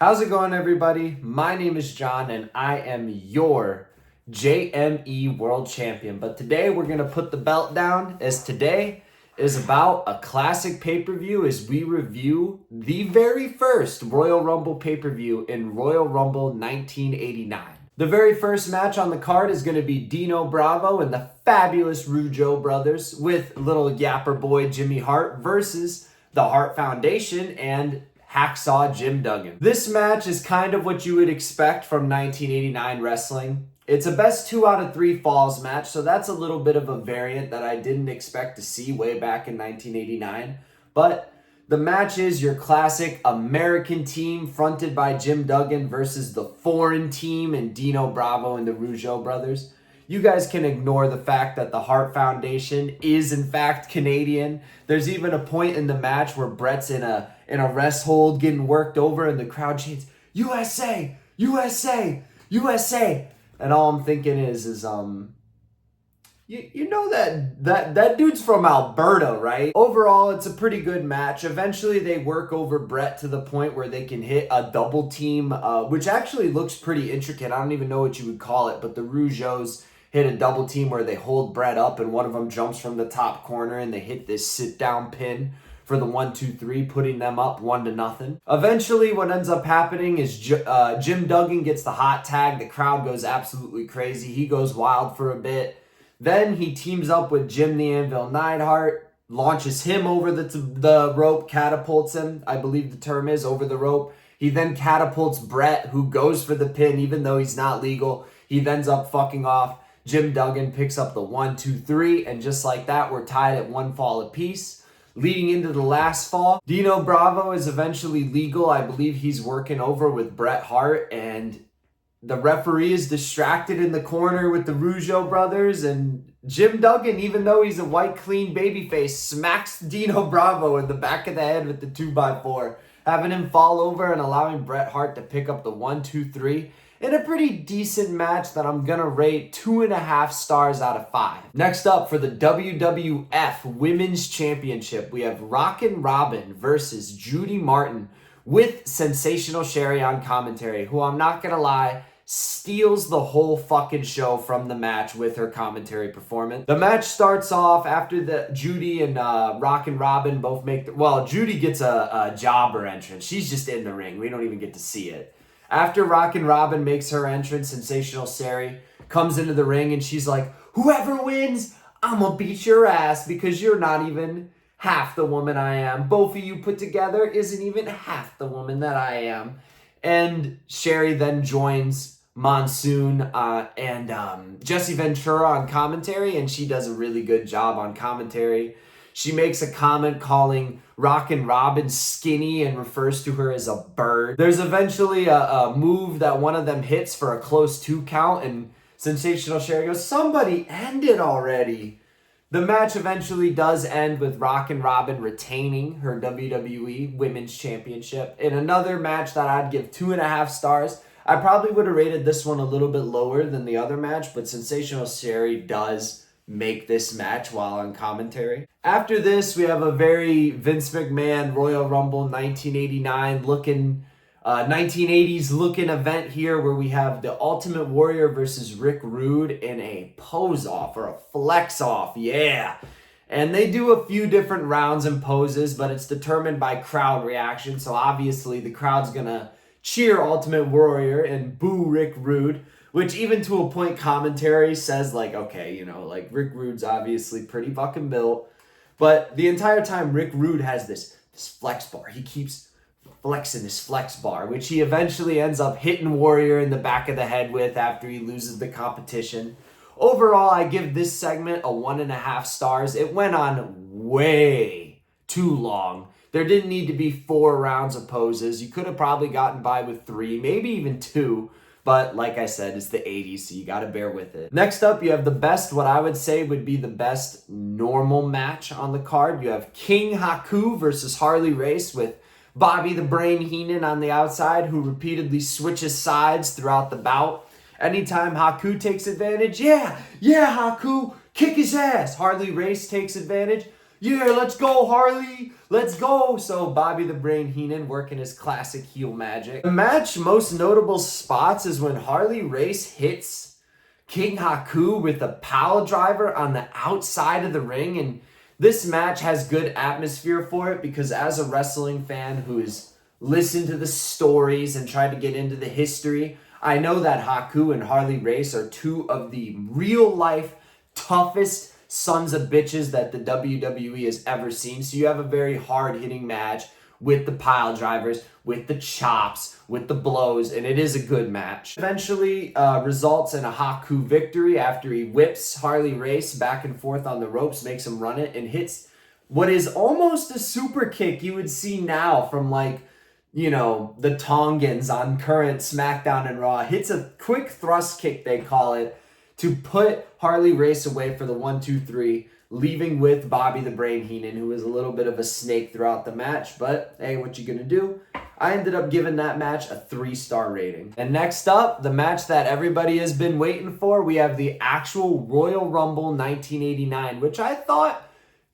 How's it going, everybody? My name is John, and I am your JME World Champion. But today, we're going to put the belt down, as today is about a classic pay-per-view as we review the very first Royal Rumble pay-per-view in Royal Rumble 1989. The very first match on the card is going to be Dino Bravo and the fabulous Rougeau brothers with little yapper boy Jimmy Hart versus the Hart Foundation and Hacksaw Jim Duggan. This match is kind of what you would expect from 1989 wrestling. It's a best 2 out of 3 falls match, so that's a little bit of a variant that I didn't expect to see way back in 1989. But the match is your classic American team fronted by Jim Duggan versus the foreign team and Dino Bravo and the Rougeau brothers. You guys can ignore the fact that the Hart Foundation is in fact Canadian. There's even a point in the match where Bret's in a rest hold getting worked over and the crowd chants, USA, USA, USA. And all I'm thinking is you know that dude's from Alberta, right? Overall, it's a pretty good match. Eventually, they work over Bret to the point where they can hit a double team, which actually looks pretty intricate. I don't even know what you would call it, but the Rougeaus hit a double team where they hold Bret up and one of them jumps from the top corner and they hit this sit-down pin for the 1-2-3, putting them up 1-0. Eventually, what ends up happening is Jim Duggan gets the hot tag. The crowd goes absolutely crazy. He goes wild for a bit. Then he teams up with Jim the Anvil Neidhart, launches him over the rope, catapults him, I believe the term is, over the rope. He then catapults Bret, who goes for the pin, even though he's not legal. He ends up fucking off. Jim Duggan picks up the 1-2-3, and just like that, we're tied at 1 fall apiece. Leading into the last fall, Dino Bravo is eventually legal. I believe he's working over with Bret Hart, and the referee is distracted in the corner with the Rougeau brothers, and Jim Duggan, even though he's a white, clean babyface, smacks Dino Bravo in the back of the head with the 2x4, having him fall over and allowing Bret Hart to pick up the 1-2-3 in a pretty decent match that I'm gonna rate 2.5 stars out of 5. Next up, for the WWF Women's Championship, we have Rockin' Robin versus Judy Martin with Sensational Sherry on commentary, who, I'm not gonna lie, steals the whole fucking show from the match with her commentary performance. The match starts off after the Judy and Rockin' Robin both make Judy gets a jobber entrance. She's just in the ring. We don't even get to see it. After Rockin' Robin makes her entrance, Sensational Sherry comes into the ring and she's like, whoever wins, I'm gonna beat your ass because you're not even half the woman I am. Both of you put together isn't even half the woman that I am. And Sherry then joins Monsoon and Jesse Ventura on commentary, and she does a really good job on commentary. She makes a comment calling Rockin' Robin skinny and refers to her as a bird. There's eventually a move that one of them hits for a close 2 count, and Sensational Sherry goes, somebody end it already. The match eventually does end with Rockin' Robin retaining her WWE Women's Championship. In another match that I'd give 2.5 stars, I probably would have rated this one a little bit lower than the other match, but Sensational Sherry does make this match while on commentary. After this, we have a very Vince McMahon Royal Rumble 1989 looking 1980s looking event here, where we have the Ultimate Warrior versus Rick Rude in a pose off or a flex off, yeah. And they do a few different rounds and poses, but it's determined by crowd reaction. So obviously the crowd's gonna cheer Ultimate Warrior and boo Rick Rude, which even to a point commentary says like, okay, you know, like Rick Rude's obviously pretty fucking built. But the entire time Rick Rude has this flex bar. He keeps flexing his flex bar, which he eventually ends up hitting Warrior in the back of the head with after he loses the competition. Overall, I give this segment a 1.5 stars. It went on way too long. There didn't need to be 4 rounds of poses. You could have probably gotten by with 3, maybe even 2. But like I said, it's the 80s, so you gotta bear with it. Next up, you have the best, what I would say would be the best normal match on the card. You have King Haku versus Harley Race with Bobby the Brain Heenan on the outside, who repeatedly switches sides throughout the bout. Anytime Haku takes advantage, yeah, Haku, kick his ass. Harley Race takes advantage, yeah, let's go, Harley, let's go. So Bobby the Brain Heenan working his classic heel magic. The match most notable spots is when Harley Race hits King Haku with a pile driver on the outside of the ring, and this match has good atmosphere for it because as a wrestling fan who's listened to the stories and tried to get into the history, I know that Haku and Harley Race are two of the real life toughest sons of bitches that the WWE has ever seen. So you have a very hard hitting match with the pile drivers, with the chops, with the blows, and it is a good match. Eventually results in a Haku victory after he whips Harley Race back and forth on the ropes, makes him run it, and hits what is almost a super kick you would see now from like, you know, the Tongans on current SmackDown and Raw. Hits a quick thrust kick, they call it, to put Harley Race away for the 1-2-3, leaving with Bobby the Brain Heenan, who was a little bit of a snake throughout the match. But hey, what you gonna do? I ended up giving that match a 3-star rating. And next up, the match that everybody has been waiting for, we have the actual Royal Rumble 1989, which I thought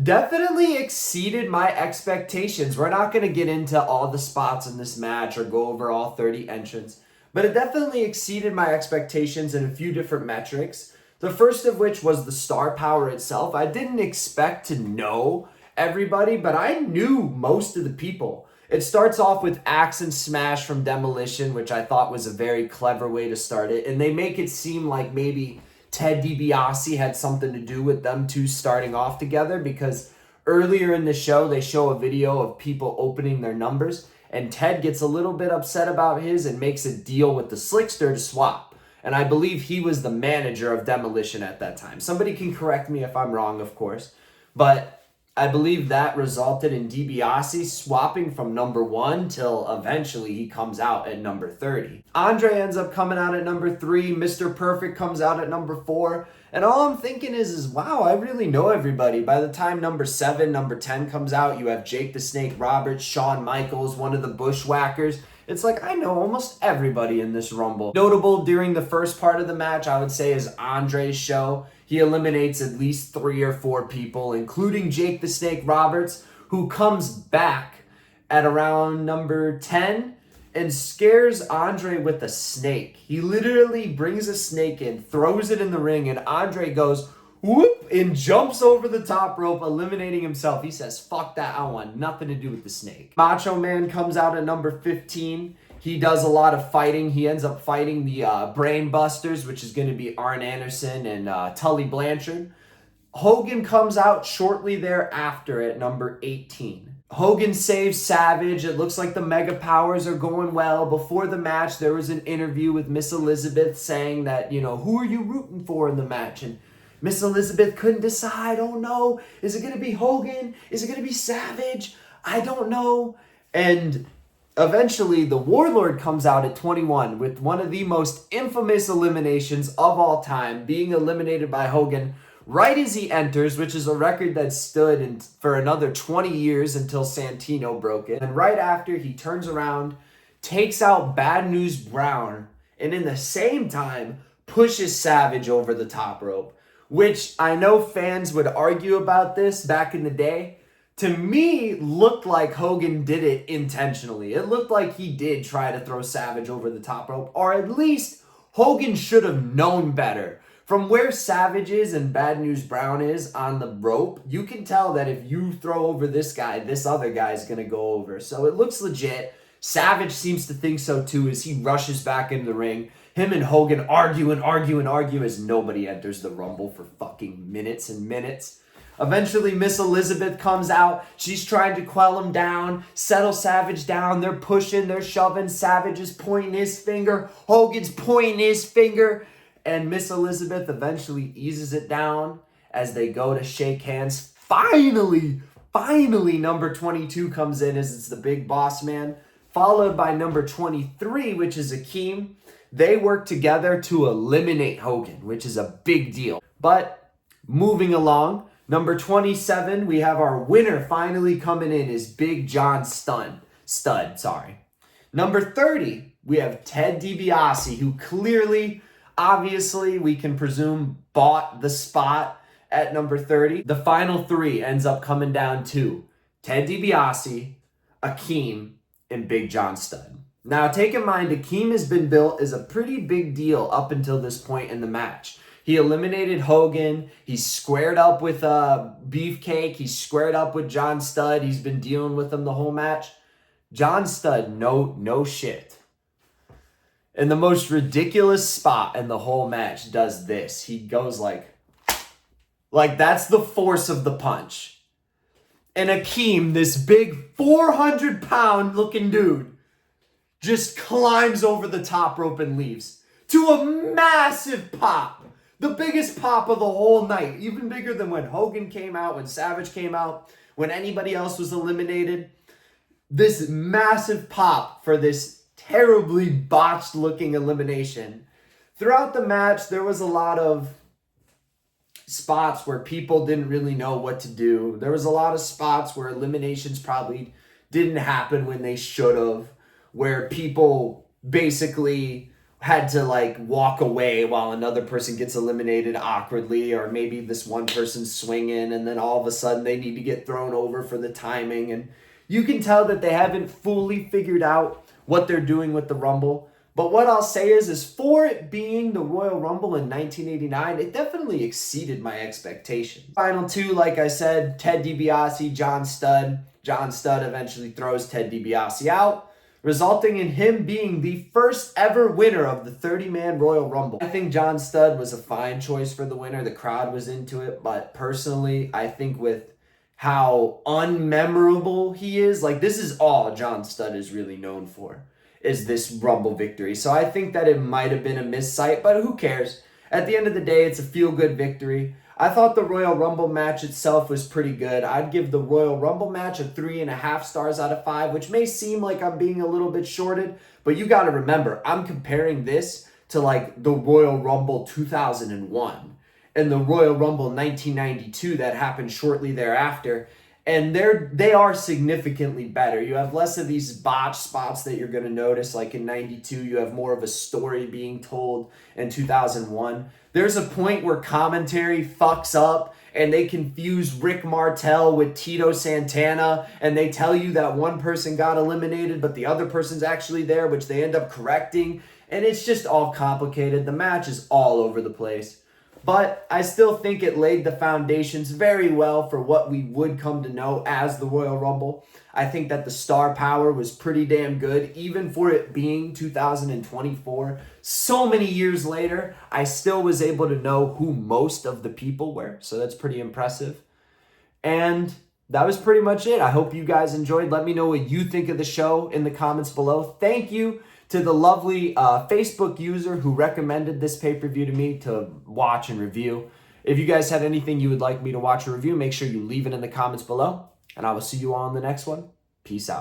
definitely exceeded my expectations. We're not going to get into all the spots in this match or go over all 30 entrants, but it definitely exceeded my expectations in a few different metrics. The first of which was the star power itself. I didn't expect to know everybody, but I knew most of the people. It starts off with Axe and Smash from Demolition, which I thought was a very clever way to start it, and they make it seem like maybe Ted DiBiase had something to do with them two starting off together, because earlier in the show, they show a video of people opening their numbers, and Ted gets a little bit upset about his and makes a deal with the Slickster to swap. And I believe he was the manager of Demolition at that time. Somebody can correct me if I'm wrong, of course. But I believe that resulted in DiBiase swapping from number 1 till eventually he comes out at number 30. Andre ends up coming out at number 3. Mr. Perfect comes out at number 4. And all I'm thinking is wow, I really know everybody. By the time number 7, number 10 comes out, you have Jake the Snake Roberts, Shawn Michaels, one of the Bushwhackers. It's like I know almost everybody in this Rumble. Notable during the first part of the match, I would say, is Andre's show. He eliminates at least 3 or 4 people, including Jake the Snake Roberts, who comes back at around number 10 and scares Andre with a snake. He literally brings a snake in, throws it in the ring, and Andre goes, whoop, and jumps over the top rope, eliminating himself. He says, fuck that, I want nothing to do with the snake. Macho Man comes out at number 15. He does a lot of fighting. He ends up fighting the Brain Busters, which is going to be Arn Anderson and Tully Blanchard. Hogan comes out shortly thereafter at number 18. Hogan saves Savage. It looks like the Mega Powers are going well. Before the match, there was an interview with Miss Elizabeth saying that, you know, who are you rooting for in the match? And Miss Elizabeth couldn't decide. Oh no, is it going to be Hogan? Is it going to be Savage? I don't know. And eventually, the Warlord comes out at 21 with one of the most infamous eliminations of all time, being eliminated by Hogan right as he enters, which is a record that stood for another 20 years until Santino broke it. And right after, he turns around, takes out Bad News Brown, and in the same time, pushes Savage over the top rope, which I know fans would argue about this back in the day. To me, looked like Hogan did it intentionally. It looked like he did try to throw Savage over the top rope, or at least Hogan should have known better. From where Savage is and Bad News Brown is on the rope, you can tell that if you throw over this guy, this other guy is going to go over. So it looks legit. Savage seems to think so too as he rushes back into the ring. Him and Hogan argue as nobody enters the Rumble for fucking minutes and minutes. Eventually, Miss Elizabeth comes out. She's trying to quell him down, settle Savage down. They're pushing, they're shoving. Savage is pointing his finger. Hogan's pointing his finger. And Miss Elizabeth eventually eases it down as they go to shake hands. Finally, number 22 comes in as it's the big boss man, followed by number 23, which is Akeem. They work together to eliminate Hogan, which is a big deal. But moving along, number 27, we have our winner finally coming in is Big John Studd. Number 30, we have Ted DiBiase, who clearly, obviously, we can presume bought the spot at number 30. The final three ends up coming down to Ted DiBiase, Akeem, and Big John Studd. Now, take in mind, Akeem has been built as a pretty big deal up until this point in the match. He eliminated Hogan. He's squared up with Beefcake. He's squared up with John Studd. He's been dealing with him the whole match. John Studd, no shit. In the most ridiculous spot in the whole match, does this. He goes like that's the force of the punch. And Akeem, this big 400-pound looking dude, just climbs over the top rope and leaves to a massive pop. The biggest pop of the whole night. Even bigger than when Hogan came out, when Savage came out, when anybody else was eliminated. This massive pop for this terribly botched looking elimination. Throughout the match, there was a lot of spots where people didn't really know what to do. There was a lot of spots where eliminations probably didn't happen when they should have, where people basically had to like walk away while another person gets eliminated awkwardly, or maybe this one person's swinging and then all of a sudden they need to get thrown over for the timing. And you can tell that they haven't fully figured out what they're doing with the Rumble. But what I'll say is for it being the Royal Rumble in 1989, it definitely exceeded my expectations. Final two, like I said, Ted DiBiase, John Studd. John Studd eventually throws Ted DiBiase out, resulting in him being the first ever winner of the 30-man Royal Rumble. I think John Studd was a fine choice for the winner. The crowd was into it, but personally, I think with how unmemorable he is, like this is all John Studd is really known for, is this Rumble victory. So I think that it might have been a missed sight, but who cares? At the end of the day, it's a feel-good victory. I thought the Royal Rumble match itself was pretty good. I'd give the Royal Rumble match a 3.5 stars out of 5, which may seem like I'm being a little bit shorted, but you got to remember, I'm comparing this to like the Royal Rumble 2001 and the Royal Rumble 1992 that happened shortly thereafter. And they are significantly better. You have less of these botch spots that you're going to notice. Like in 92, you have more of a story being told. In 2001, there's a point where commentary fucks up and they confuse Rick Martel with Tito Santana. And they tell you that one person got eliminated, but the other person's actually there, which they end up correcting. And it's just all complicated. The match is all over the place. But I still think it laid the foundations very well for what we would come to know as the Royal Rumble. I think that the star power was pretty damn good, even for it being 2024. So many years later, I still was able to know who most of the people were. So that's pretty impressive. And that was pretty much it. I hope you guys enjoyed. Let me know what you think of the show in the comments below. Thank you to the lovely Facebook user who recommended this pay-per-view to me to watch and review. If you guys had anything you would like me to watch or review, make sure you leave it in the comments below. And I will see you all in the next one. Peace out.